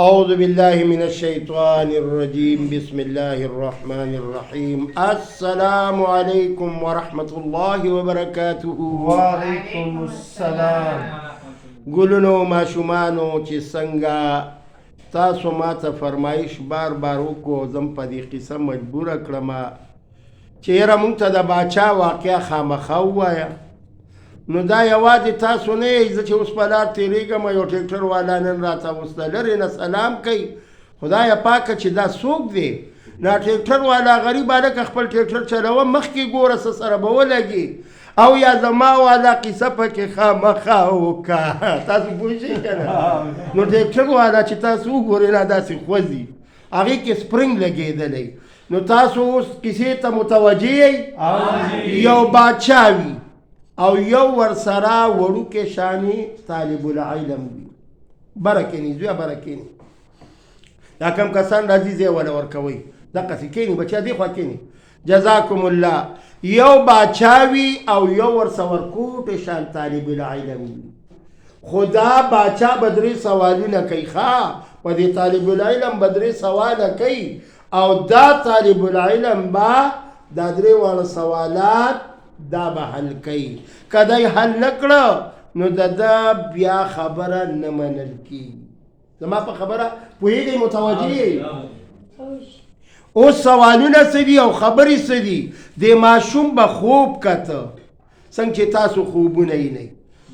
أعوذ بالله من الشيطان الرجيم بسم الله الرحمن الرحيم السلام عليكم ورحمة الله وبركاته. وعليكم السلام. ګلونو ماشومانو چې څنګه تاسو ما ته فرمایش بار بار وکړو، زم په دې قصه مجبوره کړم چې یاره مونږ ته د باچا واقعه خامخا ووایه. نو دا یوازې تاسو نه یئ، زه چې اوس په لار تېرېږم یو ټریکټر والا نن راته اوس د لرې نه سلام کوي، خدایه پاکه چې دا څوک دی؟ دا ټریکټر والا غریب هلکه خپل ټریکټر چلوه، مخکې ګوره څه سره به ولګي، او یا زما والا قصه پکې خامخا وکړه. تاسو پوه شئ که نه؟ نو ټریکټر والا چې تاسو وګورئ نه داسې خوځي، هغې کې سپرنګ لګېدلی. نو تاسو اوس کیسې ته متوجه یئ. یو باچا وي او یو ورسره وړوکی شانې طالب العلم وي، بره کښېني زویه بره کښېني، دا کم کسان راځي ځای وله ورکوئ، دقسې کښېني بچیا دې خوا کښېني. جزاکم الله. یو باچا وي او یو ورسه ورکوټې شان طالب العلم وي، خو دا باچا به درې سوالونه کوي، ښه په دې طالب العلم به درې سواله کوي، او دا طالب العلم به دا درې واړه سوالات دا به حل کوي. که دی حل نه کړه نو د ده بیا خبره نه منل کېږي. زما په خبره پوهېږئ؟ متوجه یئ؟ اوس سوالونه څه دي او خبرې څه دي؟ د ماشوم به خوب کته، څنګه چې تاسو خوبونه وینئ،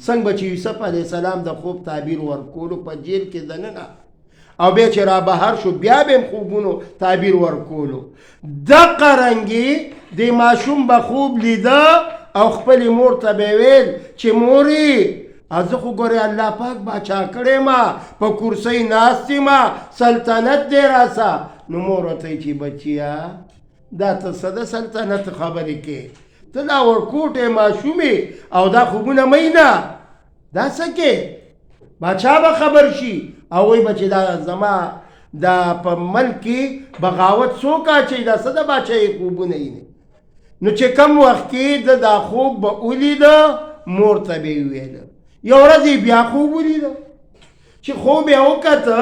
څنګه به چې یوسف علیه السلام د خوب تعبیر ورکولو په جیل کې دننه، او بیا چې را بهر شو بیا به هم خوبونو تعبیر ورکولو. دقه رنګې د ماشوم به خوب لیده او خپلې مور ته به ویل چې مورې زه خو ګورې الله پاک باچا کړی ما، په کرسۍ ناست یمه، سلطنت دی راسه. نو مور ورته وایي چې بچیا دا ته څه د سلطنت خبرې کې، ته لا ورکوټې ماشومې او دا خوبونه مینه، دا څه کې؟ باچا به خبر شي او وایي به چې دا زما دا په ملک کې بغاوت څوک اچوي، دا څه د باچایي خوبونه یې. نو چې کم وخت کې د دا خوب به ولیده مور ته به یې وویله. یو ورځ یې بیا خوب ولیده، چې خوب یې وکته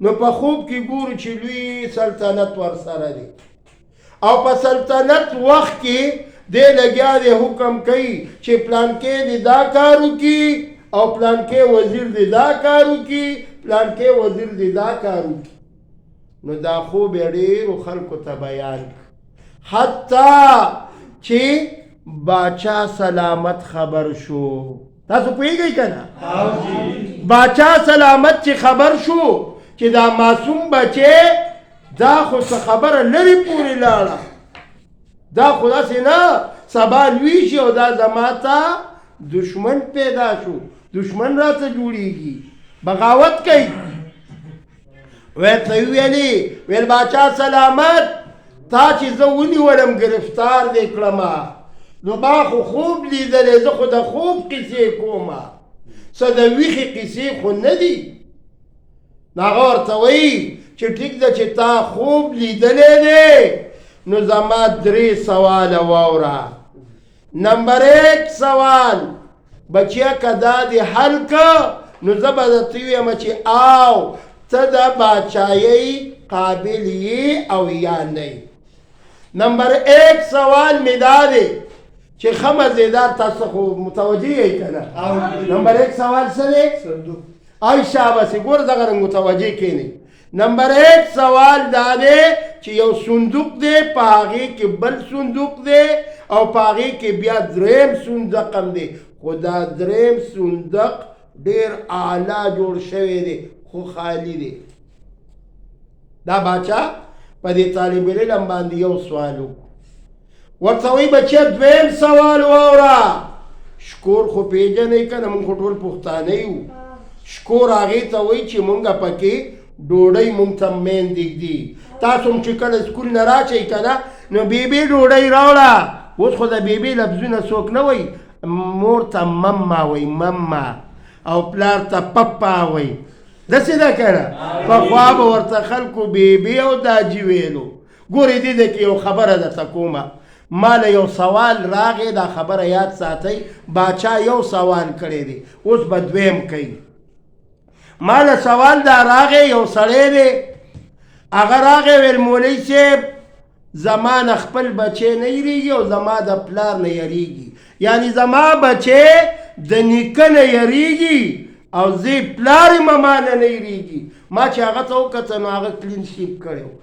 نو په خوب کې ګورو چې لوی سلطنت ورسره دی، او په سلطنت وخت کې دی لګیا دی حکم کوي چې پلانکې دې دا کار وکړي او پلانکې وزیر دې دا کار وکړي، پلانکې وزیر دې دا کار وکړي. نو دا خوب یې ډېرو خلکو ته بیان کړ، حتی چې باچا سلامت خبر شو. تاسو پوهېږئ که نه؟ باچا سلامت چې خبر شو چې دا معصوم بچی دا خو څه خبره لرې پورې لاړه، دا خو داسې نه سبا لوی شي او دا زما ته دشمن پیدا شو، دشمن راته جوړېږي، بغاوت کوي. ورته ویلې ویل باچا سلامت تا چې زه ونیولم گرفتار دې کړمه، نو ما خو خوب لیدلی، زه خو د خوب قصې کومه، څه د ویښې قصې خو نه دي. نو هغه ورته وایي چې ټیک ده چې تا خوب لیدلی دی، نو زما درې سواله واوره. نمبر 1 سوال بچیا که دا دې حل که نو زه به درته ویم چې او ته د باچایۍ قابل یې او یا نه. نمبر 1 سوال می دا دی چې ښه مزېدار، تاسو خو متوجه یئ که نه؟ نمبر 1 سوال څه دی؟ صندوق. آی شاباسې ګوره دغه رنګ متوجه کښېنئ. نمبر 1 سوال دا دی چې یو صندوق دی، په هغې کې بل صندوق دی او په هغې کې بیا دریم صندوق هم دی، خو دا دریم صندوق ډېر اعلی جوړ شوی دی خو خالی دی. دا باچا په دې طالب العلم باندې یو سوال وکړو، ورته وایي بچیه دویم سوال واوره. شکور خو پېژنئ که نه؟ مونږ خو ټول پښتانه یو. شکور هغې ته وایي چې مونږ پکې ډوډۍ مونږ ته مین دیږدي. تاسو هم چې کله سکول نه راشئ که نه نو بیبي ډوډۍ راوړه. اوس خو د بیبي لفظونه څوک نه وایي، مور ته مما وایي، مما، او پلار ته پپا وایي، داسې ده که نه؟ پخوا به ورته خلکو بیبي او داجي ویلو. ګورې دې ده کې یو خبره درته کومه، ما له یو سوال راغی، دا خبره یاد ساتئ، باچا یو سوال کړی دی، اوس به دویم کوي. ما له سوال دا راغی یو سړی دی هغه راغی ویل مولوي صاحب زما نه خپل بچی نه یریږي او زما د پلار نه یریږي یعنی زما بچی د نیکه نه یریږي او زه پلار یم ما نه یریږي ما چې هغه ته وکتل نو هغه کلین شیپ کړی و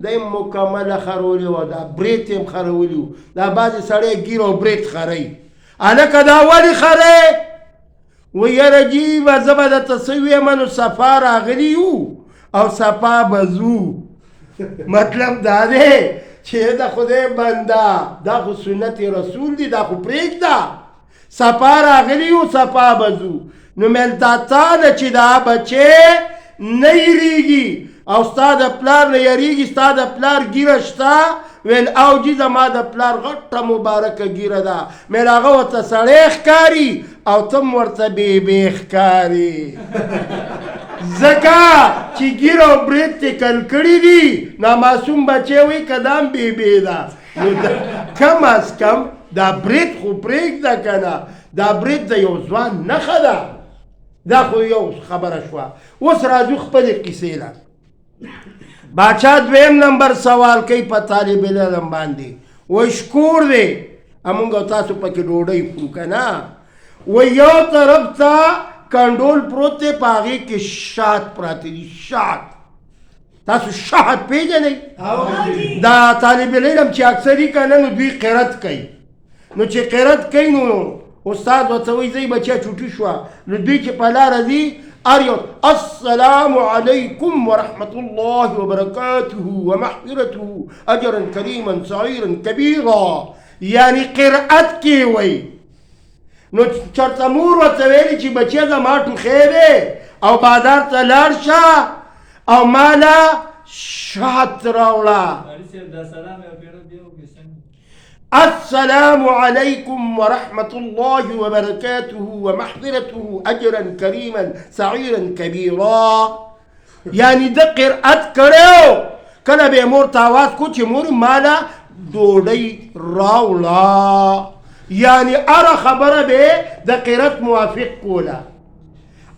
دا یې مکمله خرولې وه دا برېت یې هم خرولي وو دا بعضې سړی ګیر او برېت خروي هلکه دا ولې خری و یاره جي به زه به درته څه ویم نو صفا راغلي یو او صفا به ځو مطلب دا دی چې د خدای بنده دا خو سنت رسول دی دا خو پرېږده صفا راغلي یو صفا به ځو نو مېل دا تا نه چې دا بچې نه یریږي او ستا د پلار نه یریږي ستا د پلار ګیره شته ویل او جي زما د پلار غټه مبارکه ګیره ده مېل هغه ورته سړی ښکاري او ته هم ورته بېبې ښکاري ځکه چې ګیره او برېت یې کل کړي دي نامعصوم بچی وایي که دا هم بېبې ده نو کم از کم دا برېت خو پرېږده که نه دا برېت د یو ځوان نښه ده دا خو یو خبره شوه اوس راځو خپلې قیسې له باچا دویم نمبر سوال کوي په طالب العلم باندې وایي شکور دی همونږ او تاسو پکې ډوډۍ خورو که نه وایي یو طرف ته کنډول پروت دی په هغې کې شات پراته دي شات تاسو شات پېژنئ دا طالب العلم چې اکثر یې که نه نو دوی قرت کوي نو چې قرت کوي نو استاد ورته وایي ځئ بچیه چوټي شوه نو دوی چې په لاره ځي أريد السلام عليكم ورحمة الله وبركاته ومغفرته أجرا كريما سعيرا كبيرا يعني قرأت کې وای نو چرته مور ورته ویلي چې بچیه زما ټوخی دی او بازار ته لاړ شه او ماله شات راوړه السلام عليكم ورحمة الله وبركاته ومغفرته أجرا كريما سعيرا كبيرا يعني ده قرأت کړو کله به مور ته آواز کو چې مور مالا ډوډۍ راوړه يعني اره خبره به د قرأت موافق کوله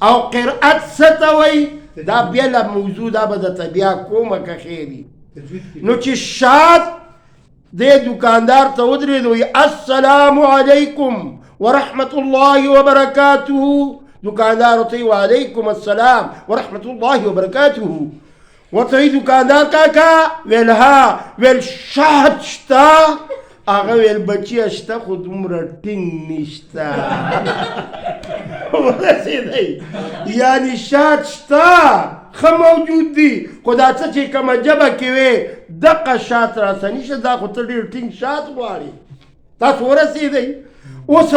او قرأت ستوي دا بیا موضوع دا به درته بیا کومه که خیري نو چې شات دې دکاندار ته ودرېد وایي السلام علیکم ورحمة الله وبرکاته دکاندار ورته وایي وعلیکم السلام ورحمة الله وبرکاته ورته وایي دکاندار کاکا ویل ها ویل شات شته هغه ویل بچیه شته خو دومره ټینګ نشته ورسېدی یعنې شات شته ښه موجود دي خو دا څه چې کومه ژبه کې وې دقه شات راسه نشه دا خو ته ډېر ټینګ شات غواړې تاسو ورسېدئ اوس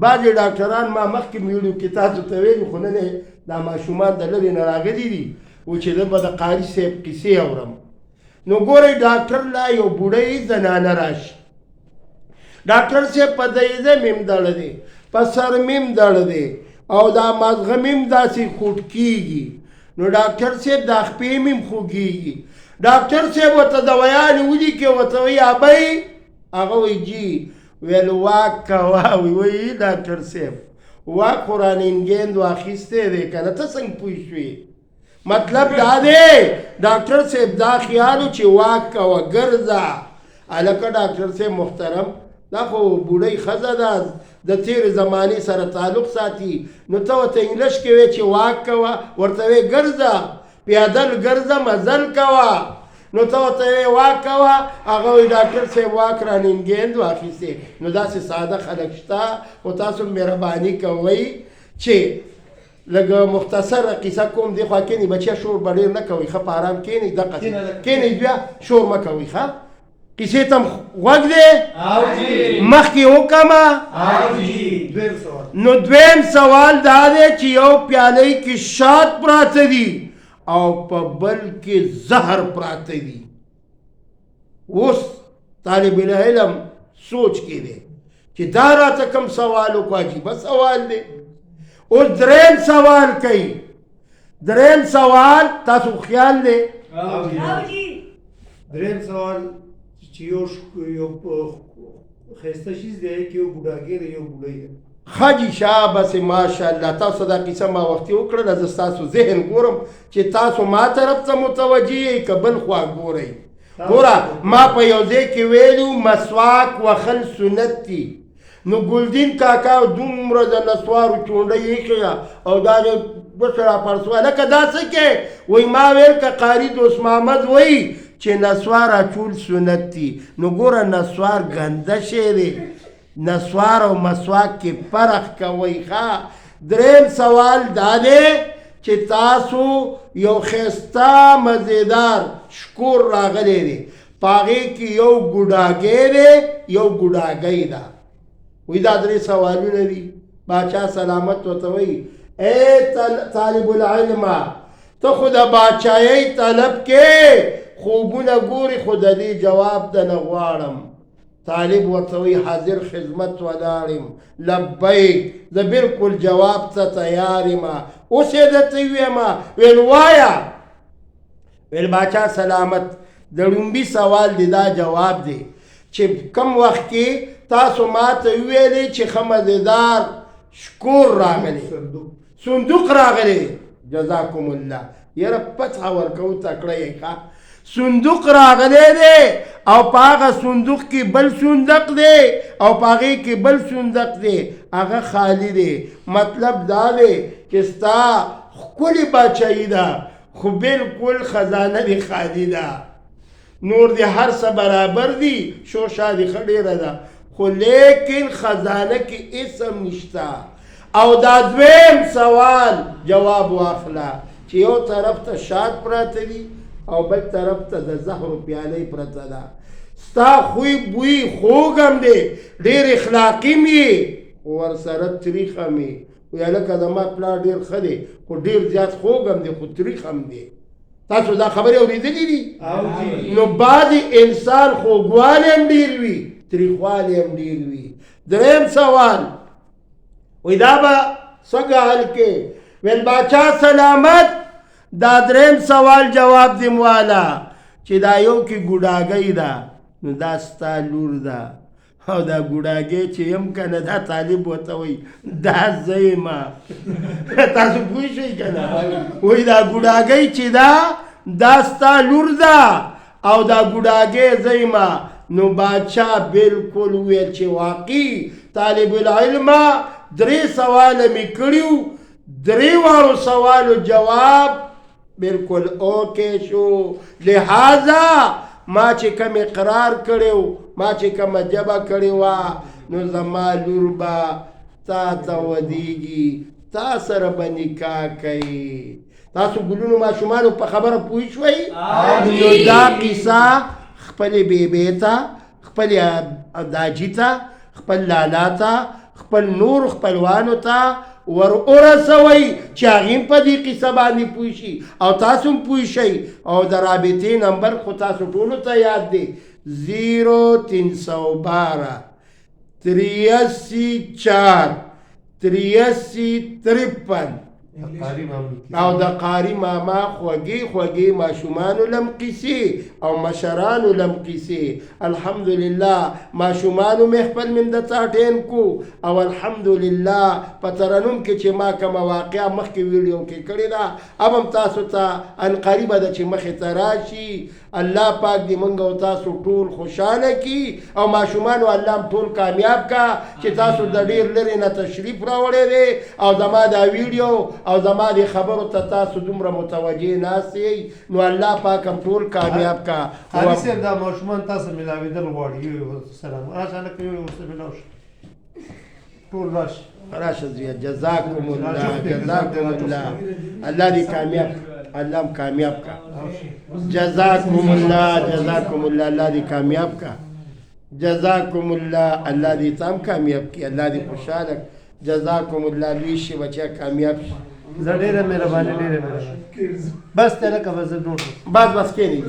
بعضې ډاکټران ما مخکې ویډیو کې تاسو ته ویلي خو نن دا ماشومان د لرې نه راغلي دي و چې زه به د قاري صاحب کیسې اورم نو ګورئ ډاکټر لا یو بوډۍ زنانه راشي ډاکټر صاحب په دیزه میم دړه دی په سر میم دړه دی او دا مازغه میم داسې خوټ کېږي نو ډاکټر صاحب دا خپې میم خوږېږي ډاکټر صاحب ورته دوایانې ولیکې ورته وایي ابۍ هغه وایي جي ویل واک کوه وایي ډاکټر صاحب واک خو رانینګیند واخیستی دی که نه ته څنګه پوه شوې مطلب دا دی ډاکټر صاحب دا خیال و چې واک کوه ګرځه هلکه ډاکټر صاحب محترم دا خو بوډۍ ښځه ده د تېرې زمانې سره تعلق ساتي نو ته ورته انګلش کې وې چې واک کوه ورته وې ګرځه پیادل ګرځه مزل کوه نو ته ورته وې واک کوه هغه وایي ډاکټر صاحب واک رانینګیند واخیستې نو داسې ساده خلک شته خو تاسو مهرباني کوئ چې لږ مختصره قصه کوم دې خوا کښېنئ بچیه شور به ډېر نه کوئ ښه په ارام کښېنئ دقسې کښېنئ بیا شور مه کوئ ښه کسی تم غوږ دی مخکې وکمه نو دویم سوال دا دی چې یو پیالۍ کې شات پراته دي او په بل کې زهر پراته دي اوس طالب العلم سوچ کې دی چې دا راته کوم سوال وکړو عجیبه سوال دی اوس دریم سوال کوي دریم سوال تاسو خیال دی دریم سوال چې یو ښایسته شیز دی کې یو بوډاګی دی یو بوډۍ ده خجی شاه بس ماشاءالله تاسو دا قصه ما وختي وکړله زه ستاسو ذهن ګورم چې تاسو ما طرف ته متوجه یئ که بل خوا ګورئ ګوره ما په یو ځای کې ویلو مسواک وهل سنت دي نو ګلدین کاکا دومره د نسوارو چونډه ایښې او دا بس راپرسوه لکه دا څه کې وایي ما ویل که قاري دوست محمد وایي چې نسوار اچول سنت دي نو ګوره نسوار ګنده شی دی نسوار او مسواک کې فرق کوئ ښه دریم سوال دا دی چې تاسو یو ښایسته مزیدار شکور راغلی دی په هغې کې یو ګوډاګی دی یو ګوډاګۍ ده وی دا درې سوالونه دي باچا سلامت ورته وایي ای طالب العلمه ته خو د باچایۍ طلب کې خوبونه ګوري خو د دې جواب د نه غواړم طالب ورته وایي حاضر خدمت ولاړ یم لبیک زه بلکل جواب ته تیار یم اوس یې درته ویم ویل وایه ویل باچا سلامت د لومبي سوال دی دا جواب دی چې کم وخت کې تاسو ما ته ویلې چې ښه مزیدار شکور راغلی صندوق راغلی جزاکم الله یاره فتحه ورکوو تکړه یې ښه صندوق راغلی دی او په هغه صندوق کې بل صندوق دی او په هغې کې بل صندوق دی هغه خالی دی مطلب دا دی چې ستا ښکلې باچایي ده خو بلکل خزانه دې خالي ده نور دې هر څه برابر دي شوشا دې ښه ډېره ده خو لیکن خزانه کې اسم نشته او دا دویم سوال جواب واخله چې یو طرف ته شات پراته دي او بل طرف ته د زهرو پیالۍ پرته ده ستا خوی بوی خوږ هم دی ډېر اخلاقي م یې ورسره تریخ هم یې وی هلکه زما پلار ډېر ښه دی خو ډېر زیات خوږ هم دی خو تریخ هم دی تاسو دا خبرې اورېدلې دي نو بعضې انسان خوږوالی هم ډېر وي تریخوالی هم ډېر وي دریم سوال وی دا به څنګه حل کې ویل باچا سلامت دا دریم سوال جواب دیم والا چې دا یو کې ګوډاګۍ ده نو دا ستا لور ده او دا ګوډاګۍ چې یم که نه دا طالب ورته وایي دا زه یم تاسو پوه شئ که نه وایي دا ګوډاګۍ چې ده دا ستا لور ده او دا ګوډاګۍ زه یم نو بادشاه بلکل ویل چې واقعي طالب العلمه درې سواله مې کړي درې واړو سوالو جواب بلکل اوکې شو لہذا ما چې کوم اقرار کړی ما چې کومه جبه کړې وه نو زما لور به تا ته ودیږي تا سره به نکاح کوي تاسو ګلونو ماشومانو په خبره پوه شوئ نو دا قصه خپلې بیبې ته خپلې داجي ته خپل لالا ته خپل نور خپلوانو ته ور ورسوئ چې هغې هم په دې قصه باندې پوه شي او تاسو هم پوه شئ او د رابطې نمبر خو تاسو ټولو ته یاد دی 0312 83 83 او د قاری ماما خوږې ماشومانو لم قیسې او مشرانو لم قیسې الحمدلله ماشومانو مې خپل مم د څاټین کو او الحمدلله په ترنم کې چې ما کومه واقعه مخکې ویډیو کې کړې ده اب هم تاسو ته ان قریبه ده چې مخې ته راشي الله پاک دې موږ او تاسو ټول خوشحاله کړي او ماشومانو الله هم ټول کامیاب کا چې تاسو د ډېر لرې نه تشریف راوړی دی او زما دا ویډیو او زما دې خبرو ته تاسو دومره متوجه ناست یئ نو الله پاک هم ټول کامیاب کا قاري صاحب دا ماشومان تاسو ملاوېدل غواړي یو سلام راشه هلکه یو ورسره ملاو شي ټول راشه زیات جزاکم الله الله دې کامیاب الله هم کامیاب کا جزاکم الله الله دې کامیاب کا جزاکم الله الله دې تام کامیاب کی الله دې خوشحاله جزاکم الله لوی شي بچا کامیاب شي زه ډېره مهرباني بس ته لکه به زه نور بس کښېنئ